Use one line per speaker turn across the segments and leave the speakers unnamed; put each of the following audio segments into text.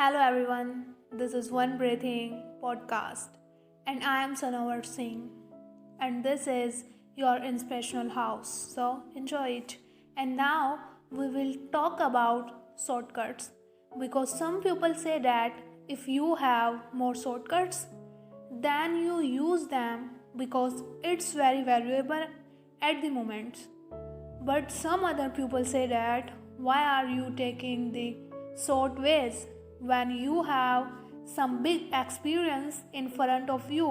Hello everyone, this is One Breathing podcast and I am Sanovar Singh and this is your inspirational house. So enjoy it. And now we will talk about shortcuts because some people say that if you have more shortcuts then you use them because it's very valuable at the moment. But some other people say that why are you taking the short ways when you have some big experience in front of you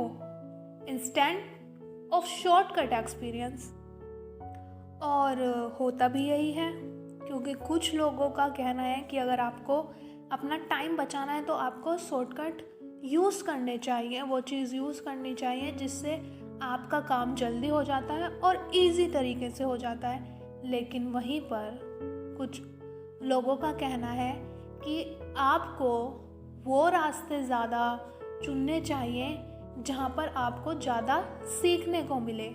instead of shortcut experience. और होता भी यही है क्योंकि कुछ लोगों का कहना है कि अगर आपको अपना टाइम बचाना है तो आपको शॉर्टकट यूज़ करने चाहिए, वो चीज़ यूज़ करनी चाहिए जिससे आपका काम जल्दी हो जाता है और इजी तरीके से हो जाता है। लेकिन वहीं पर कुछ लोगों का कहना है कि आपको वो रास्ते ज़्यादा चुनने चाहिए जहाँ पर आपको ज़्यादा सीखने को मिले,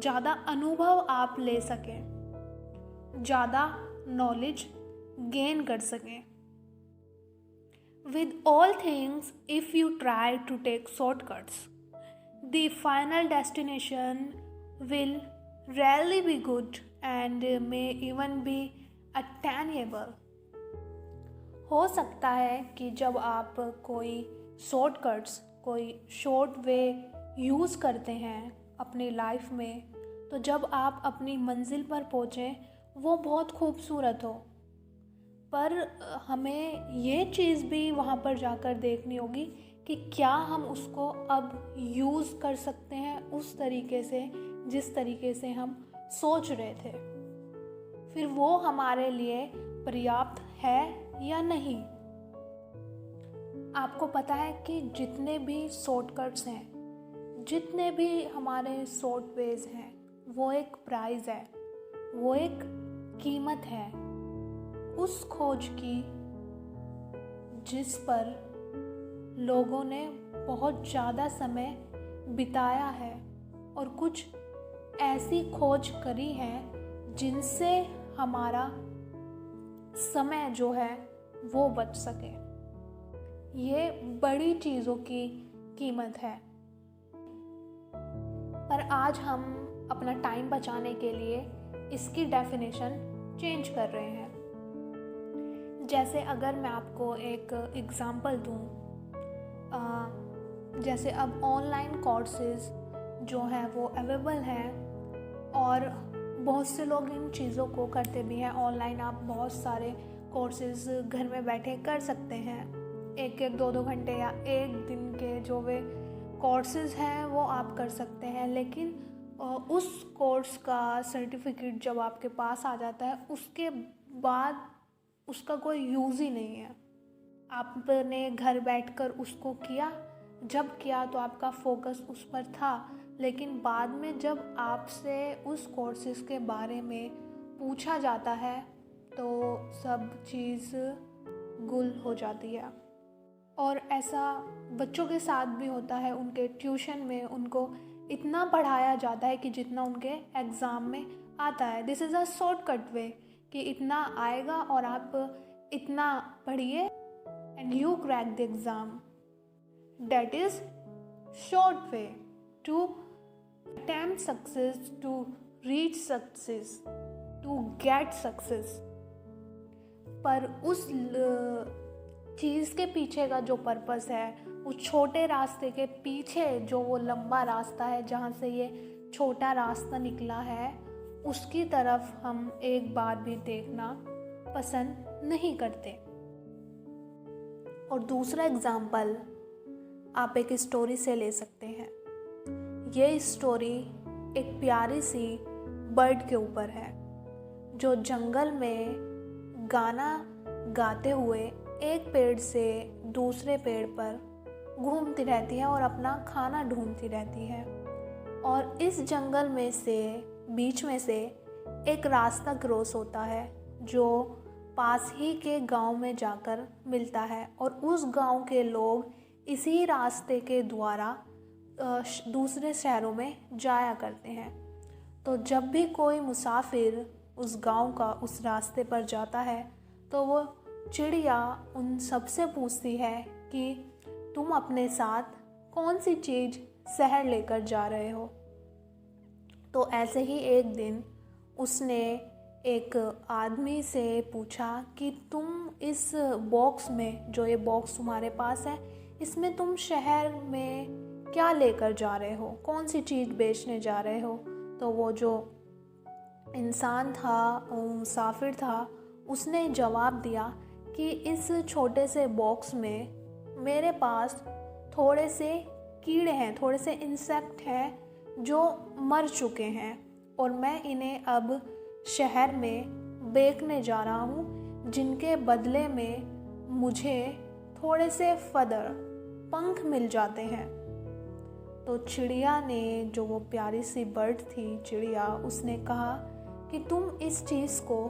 ज़्यादा अनुभव आप ले सकें, ज़्यादा नॉलेज गेन कर सकें। With all things, if you try to take shortcuts, the final destination will rarely be good and may even be attainable. हो सकता है कि जब आप कोई शॉर्टकट्स, कोई शॉर्ट वे यूज़ करते हैं अपनी लाइफ में, तो जब आप अपनी मंजिल पर पहुँचें वो बहुत खूबसूरत हो, पर हमें ये चीज़ भी वहाँ पर जाकर देखनी होगी कि क्या हम उसको अब यूज़ कर सकते हैं उस तरीके से जिस तरीके से हम सोच रहे थे, फिर वो हमारे लिए पर्याप्त है या नहीं। आपको पता है कि जितने भी शॉर्टकट्स हैं, जितने भी हमारे शॉर्ट वेज हैं, वो एक प्राइस है, वो एक कीमत है उस खोज की जिस पर लोगों ने बहुत ज़्यादा समय बिताया है और कुछ ऐसी खोज करी है जिनसे हमारा समय जो है वो बच सके। ये बड़ी चीज़ों की कीमत है। पर आज हम अपना टाइम बचाने के लिए इसकी डेफिनेशन चेंज कर रहे हैं। जैसे अगर मैं आपको एक एग्ज़ाम्पल दूँ, जैसे अब ऑनलाइन कोर्सेज जो हैं वो अवेलेबल हैं और बहुत से लोग इन चीज़ों को करते भी हैं। ऑनलाइन आप बहुत सारे कोर्सेज घर में बैठे कर सकते हैं, एक एक दो घंटे या एक दिन के जो वे कोर्सेज हैं वो आप कर सकते हैं। लेकिन उस कोर्स का सर्टिफिकेट जब आपके पास आ जाता है उसके बाद उसका कोई यूज़ ही नहीं है। आपने घर बैठकर उसको किया, जब किया तो आपका फोकस उस पर था, लेकिन बाद में जब आपसे उस कोर्सेज़ के बारे में पूछा जाता है तो सब चीज़ गुल हो जाती है। और ऐसा बच्चों के साथ भी होता है। उनके ट्यूशन में उनको इतना पढ़ाया जाता है कि जितना उनके एग्ज़ाम में आता है। This is a shortcut way कि इतना आएगा और आप इतना पढ़िए and you crack the exam. That is short way to attempt success, to reach success, to get success। पर उस चीज़ के पीछे का जो पर्पस है, उस छोटे रास्ते के पीछे जो वो लंबा रास्ता है जहाँ से ये छोटा रास्ता निकला है, उसकी तरफ हम एक बार भी देखना पसंद नहीं करते। और दूसरा एग्ज़ाम्पल आप एक स्टोरी से ले सकते हैं। ये स्टोरी एक प्यारी सी बर्ड के ऊपर है जो जंगल में गाना गाते हुए एक पेड़ से दूसरे पेड़ पर घूमती रहती है और अपना खाना ढूंढती रहती है। और इस जंगल में से बीच में से एक रास्ता क्रॉस होता है जो पास ही के गांव में जाकर मिलता है और उस गांव के लोग इसी रास्ते के द्वारा दूसरे शहरों में जाया करते हैं। तो जब भी कोई मुसाफिर उस गांव का उस रास्ते पर जाता है तो वो चिड़िया उन सबसे पूछती है कि तुम अपने साथ कौन सी चीज़ शहर लेकर जा रहे हो। तो ऐसे ही एक दिन उसने एक आदमी से पूछा कि तुम इस बॉक्स में, जो ये बॉक्स तुम्हारे पास है, इसमें तुम शहर में क्या लेकर जा रहे हो, कौन सी चीज़ बेचने जा रहे हो। तो वो जो इंसान था, मुसाफिर था, उसने जवाब दिया कि इस छोटे से बॉक्स में मेरे पास थोड़े से कीड़े हैं, थोड़े से इंसेक्ट हैं जो मर चुके हैं और मैं इन्हें अब शहर में बेचने जा रहा हूँ, जिनके बदले में मुझे थोड़े से फदर, पंख मिल जाते हैं। तो चिड़िया ने, जो वो प्यारी सी बर्ड थी चिड़िया, उसने कहा कि तुम इस चीज़ को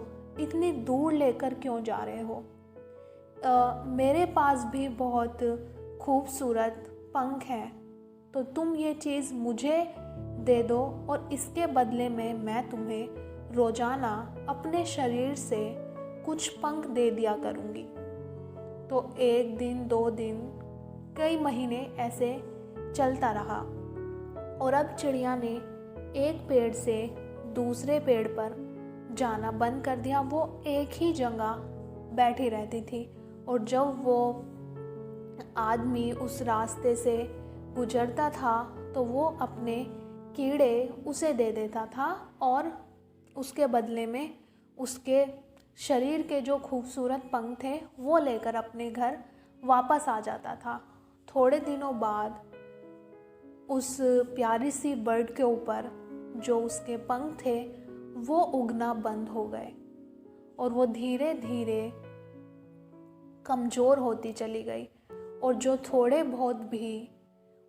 इतनी दूर लेकर क्यों जा रहे हो। मेरे पास भी बहुत खूबसूरत पंख हैं, तो तुम ये चीज़ मुझे दे दो और इसके बदले में मैं तुम्हें रोज़ाना अपने शरीर से कुछ पंख दे दिया करूँगी। तो 1 दिन, 2 दिन, कई महीने ऐसे चलता रहा और अब चिड़िया ने एक पेड़ से दूसरे पेड़ पर जाना बंद कर दिया। वो एक ही जगह बैठी रहती थी और जब वो आदमी उस रास्ते से गुजरता था तो वो अपने कीड़े उसे दे देता था और उसके बदले में उसके शरीर के जो खूबसूरत पंख थे वो लेकर अपने घर वापस आ जाता था। थोड़े दिनों बाद उस प्यारी सी बर्ड के ऊपर जो उसके पंख थे वो उगना बंद हो गए और वो धीरे धीरे कमज़ोर होती चली गई और जो थोड़े बहुत भी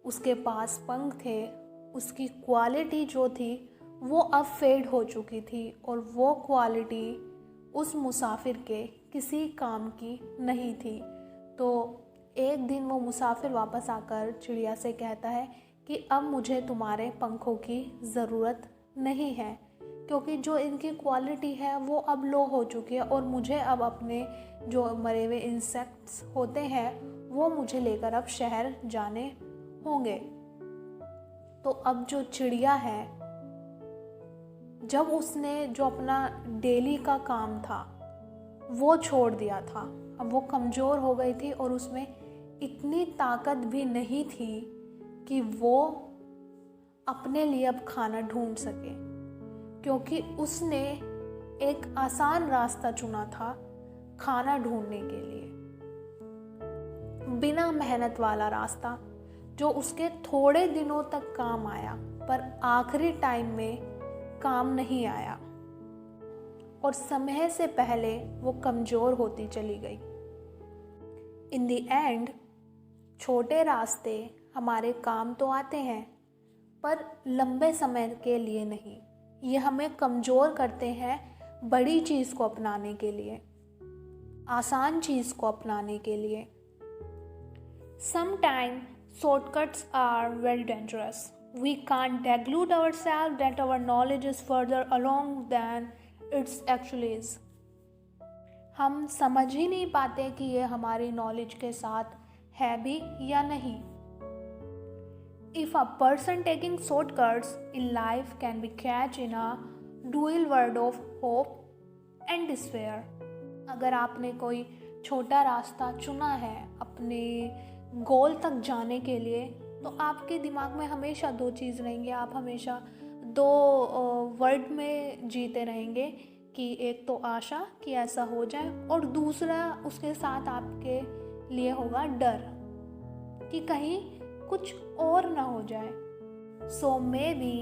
उसके पास पंख थे उसकी क्वालिटी जो थी वो अब फेड हो चुकी थी और वो क्वालिटी उस मुसाफिर के किसी काम की नहीं थी। तो एक दिन वो मुसाफिर वापस आकर चिड़िया से कहता है कि अब मुझे तुम्हारे पंखों की ज़रूरत नहीं है, क्योंकि जो इनकी क्वालिटी है वो अब लो हो चुकी है और मुझे अब अपने जो मरे हुए इंसेक्ट्स होते हैं वो मुझे लेकर अब शहर जाने होंगे। तो अब जो चिड़िया है, जब उसने जो अपना डेली का काम था वो छोड़ दिया था, अब वो कमज़ोर हो गई थी और उसमें इतनी ताकत भी नहीं थी कि वो अपने लिए अब खाना ढूंढ सके, क्योंकि उसने एक आसान रास्ता चुना था खाना ढूंढने के लिए, बिना मेहनत वाला रास्ता जो उसके थोड़े दिनों तक काम आया पर आखिरी टाइम में काम नहीं आया और समय से पहले वो कमज़ोर होती चली गई। इन द एंड छोटे रास्ते हमारे काम तो आते हैं पर लंबे समय के लिए नहीं, ये हमें कमज़ोर करते हैं बड़ी चीज़ को अपनाने के लिए, आसान चीज़ को अपनाने के लिए। Sometimes shortcuts are very dangerous. We can't delude ourselves that our knowledge is further along than it actually is. हम समझ ही नहीं पाते कि ये हमारी नॉलेज के साथ है भी या नहीं। If a person taking shortcuts in life can be caught in a dual world of hope and despair. अगर आपने कोई छोटा रास्ता चुना है अपने गोल तक जाने के लिए, तो आपके दिमाग में हमेशा 2 चीज़ रहेंगे, आप हमेशा 2 वर्ड में जीते रहेंगे कि एक तो आशा कि ऐसा हो जाए और दूसरा उसके साथ आपके लिए होगा डर कि कहीं कुछ और ना हो जाए। So maybe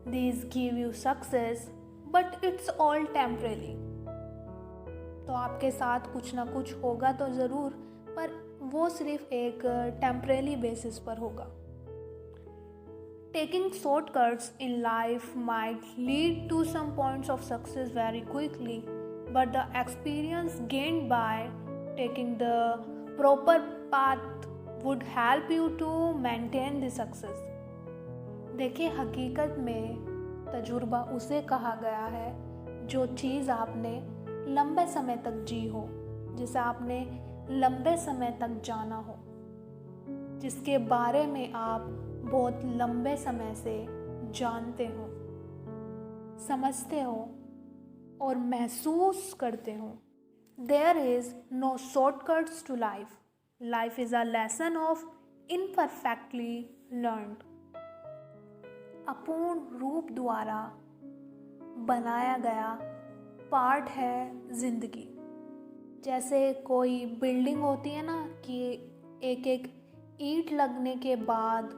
these give you success but it's all temporary. तो आपके साथ कुछ ना कुछ होगा तो ज़रूर, पर वो सिर्फ एक टेम्परेरी बेसिस पर होगा। Taking shortcuts in life might lead to some points of success very quickly, but the experience gained by taking the proper path would help you to maintain the success. देखिए, हकीकत में तजुर्बा उसे कहा गया है जो चीज़ आपने लंबे समय तक जी हो, जिसे आपने लंबे समय तक जाना हो, जिसके बारे में आप बहुत लंबे समय से जानते हो, समझते हो और महसूस करते हो। There is no shortcuts to life. Life is a lesson of imperfectly learned. अपूर्ण रूप द्वारा बनाया गया पार्ट है ज़िंदगी। जैसे कोई बिल्डिंग होती है ना कि एक एक ईंट लगने के बाद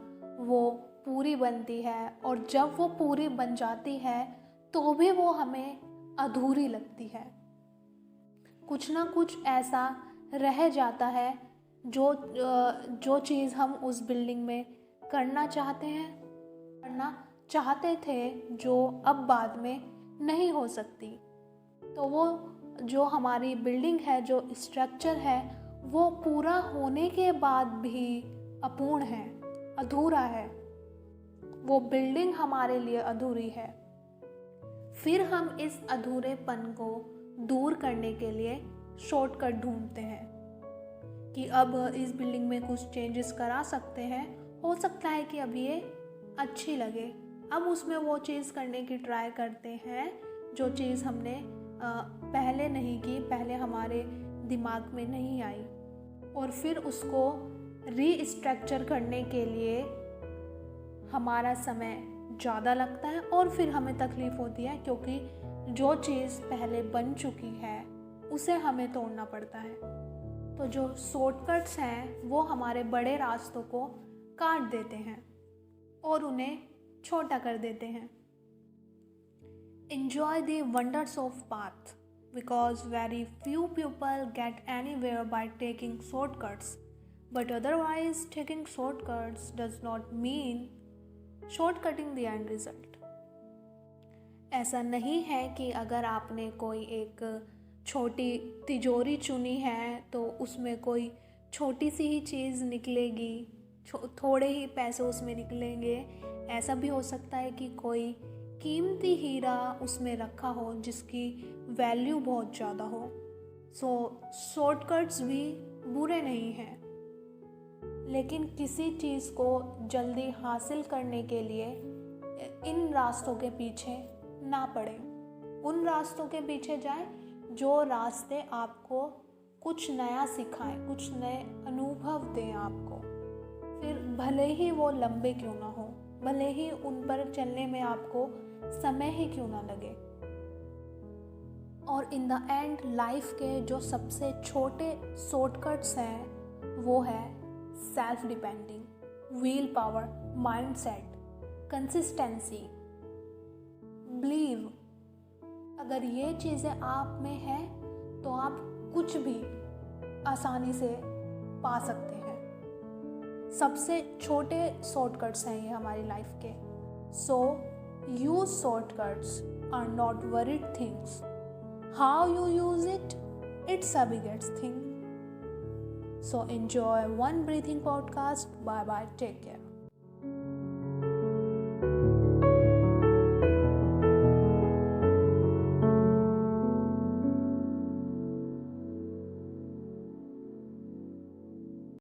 वो पूरी बनती है, और जब वो पूरी बन जाती है तो भी वो हमें अधूरी लगती है। कुछ ना कुछ ऐसा रह जाता है जो चीज़ हम उस बिल्डिंग में करना चाहते थे, जो अब बाद में नहीं हो सकती। तो वो जो हमारी बिल्डिंग है, जो स्ट्रक्चर है, वो पूरा होने के बाद भी अपूर्ण है, अधूरा है। वो बिल्डिंग हमारे लिए अधूरी है। फिर हम इस अधूरेपन को दूर करने के लिए शॉर्टकट ढूंढते हैं कि अब इस बिल्डिंग में कुछ चेंजेस करा सकते हैं। हो सकता है कि अब ये अच्छी लगे, अब उसमें वो चीज़ करने की ट्राई करते हैं जो चीज़ हमने पहले नहीं की, पहले हमारे दिमाग में नहीं आई, और फिर उसको रीस्ट्रक्चर करने के लिए हमारा समय ज़्यादा लगता है और फिर हमें तकलीफ़ होती है, क्योंकि जो चीज़ पहले बन चुकी है उसे हमें तोड़ना पड़ता है। तो जो शॉर्टकट्स हैं वो हमारे बड़े रास्तों को काट देते हैं और उन्हें छोटा कर देते हैं। Enjoy the wonders of path, because very few people get anywhere by taking shortcuts, but otherwise taking shortcuts does not mean shortcutting the end result. ऐसा नहीं है कि अगर आपने कोई एक छोटी तिजोरी चुनी है तो उसमें कोई छोटी सी ही चीज़ निकलेगी, थोड़े ही पैसे उसमें निकलेंगे। ऐसा भी हो सकता है कि कोई कीमती हीरा उसमें रखा हो जिसकी वैल्यू बहुत ज़्यादा हो। सो शॉर्टकट्स भी बुरे नहीं हैं, लेकिन किसी चीज़ को जल्दी हासिल करने के लिए इन रास्तों के पीछे ना पड़े। उन रास्तों के पीछे जाएं जो रास्ते आपको कुछ नया सिखाएं, कुछ नए अनुभव दें आपको। फिर भले ही वो लंबे क्यों ना हो, भले ही उन पर चलने में आपको समय ही क्यों ना लगे। और इन द एंड लाइफ के जो सबसे छोटे शॉर्टकट्स हैं वो है self depending, will power, mindset, consistency, believe. अगर ये चीज़ें आप में हैं तो आप कुछ भी आसानी से पा सकते हैं। सबसे छोटे शॉर्टकट्स हैं ये हमारी लाइफ के। So use shortcuts are not worried things, how you use it, it's a biggest thing. So enjoy one breathing podcast. Bye bye, take care.